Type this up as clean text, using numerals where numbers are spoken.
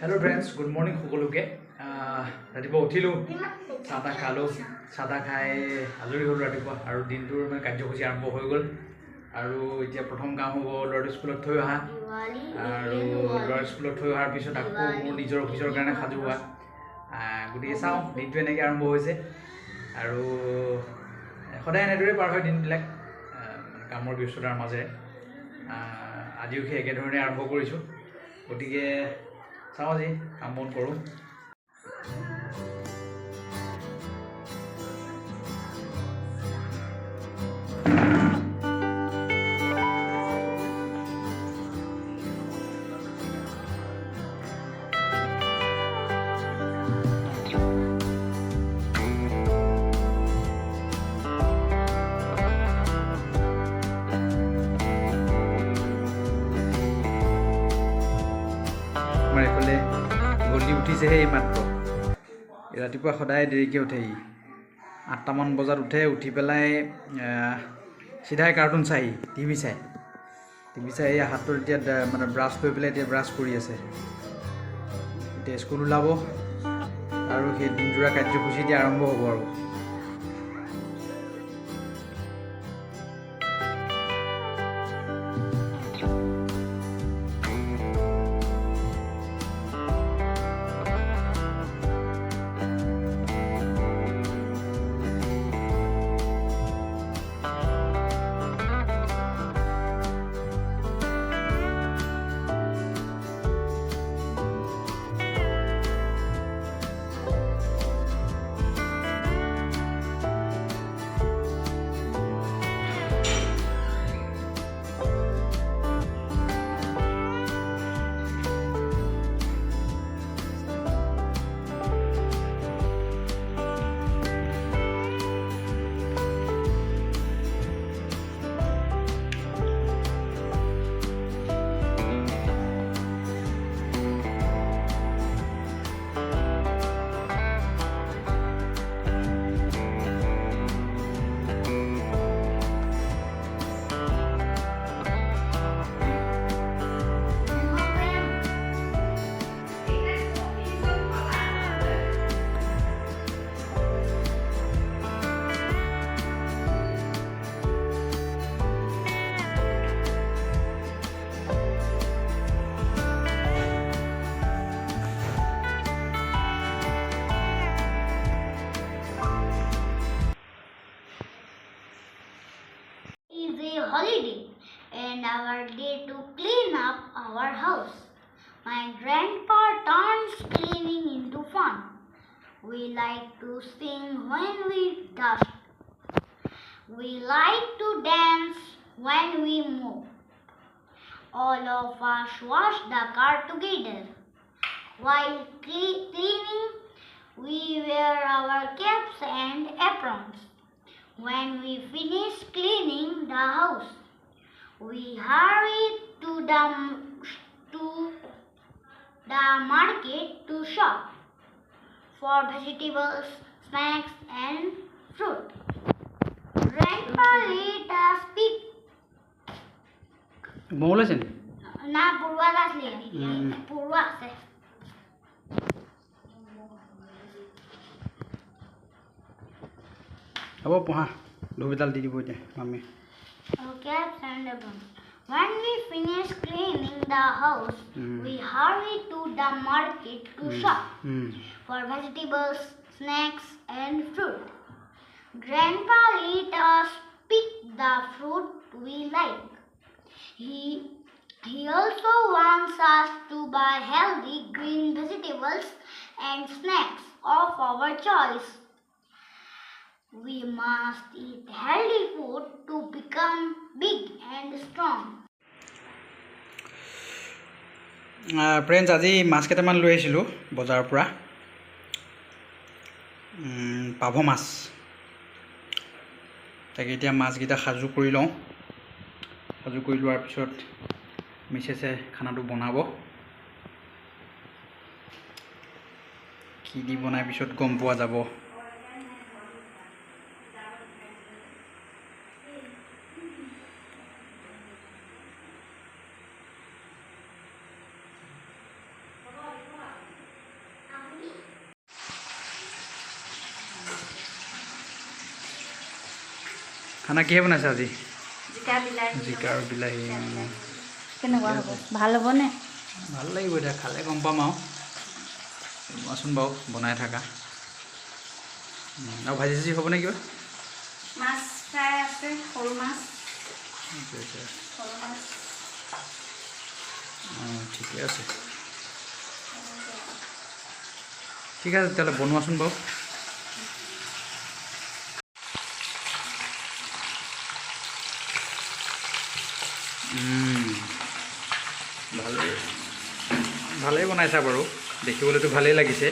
Hello friends good morning सकलोके रातिपुवा उठिलो चाह ताह खालो चाह ताह खाई आजरी हलो रातिपुवा और दिनटोर मैं कार्यसूची आरम्भ हो गल और इतना प्रथम काम हम लड़ा स्कूल थी अहा और लड़ा स्कूल थी अहार पिछत आको मोर निजर अफिसर कारण साजु हुआ गए चाँ दिन एने आरम्भ हो सदाय एने पार है दिन कामर व्यस्ततार मजे आजिओ সেই একেধৰণে आरम्भ কৰিছোঁ গতিকে চাওঁ আজি কাম বন কৰোঁ। আমাৰ এইফালে গলি উঠিছেহে মাত্ৰ ৰাতিপুৱা সদায় দেৰিকৈ উঠে 8টামান বজাত উঠে উঠি পেলাই চিধাই কাৰ্টুন চাই টিভি চাই হাতত এতিয়া মানে ব্ৰাছ কৰি পেলাই এতিয়া ব্ৰাছ কৰি আছে এতিয়া স্কুল ওলাব আৰু সেই দিনজোৰা কাৰ্যসূচী এতিয়া আৰম্ভ হ'ব আৰু holiday and our day to clean up our house. My grandpa turns cleaning into fun. We like to sing when we dust. We like to dance when we move. All of us wash the car together. While cleaning, we wear our caps and aprons. When we finish cleaning the house, we hurry to the market to shop for vegetables, snacks and fruit. Grandpa let us pick. মৌল আছে না পূর্বা গাছ লিয়ে পূর্বা আছে হ'ব পঢ়া ধুবিডাল দি দিব এতিয়া মামী caps and aprons. When we finish cleaning the house, we hurry to the market to shop for vegetables, snacks and fruit. Grandpa let us pick the fruit we like. He also wants us to buy healthy green vegetables and snacks of our choice. We must eat healthy food to become big and strong. Friends আজি মাছ কেইটামান লৈ আহিছিলোঁ বজাৰৰ পৰা পাভ মাছ তাকে এতিয়া মাছকেইটা সাজু কৰি লওঁ সাজু কৰি লোৱাৰ পিছত মিছেছে খানাটো বনাব কি দি বনাই পিছত গম পোৱা যাব খানা কিহে বনাইছে আজি জিকা বিলাহী জিকা আৰু বিলাহী কেনেকুৱা হ'ব ভাল হ'বনে ভাল লাগিব এতিয়া খালে গম পাম আৰু কোৱাচোন বাৰু বনাই থাকা আৰু ভাজি চাজি হ'বনে কিবা মাছ ফ্ৰাই আছে সৰু মাছ অঁ ঠিকে আছে ঠিক আছে তেতিয়াহ'লে বনোৱাচোন বাৰু ভালেই বনাইছা বাৰু দেখিবলৈতো ভালেই লাগিছে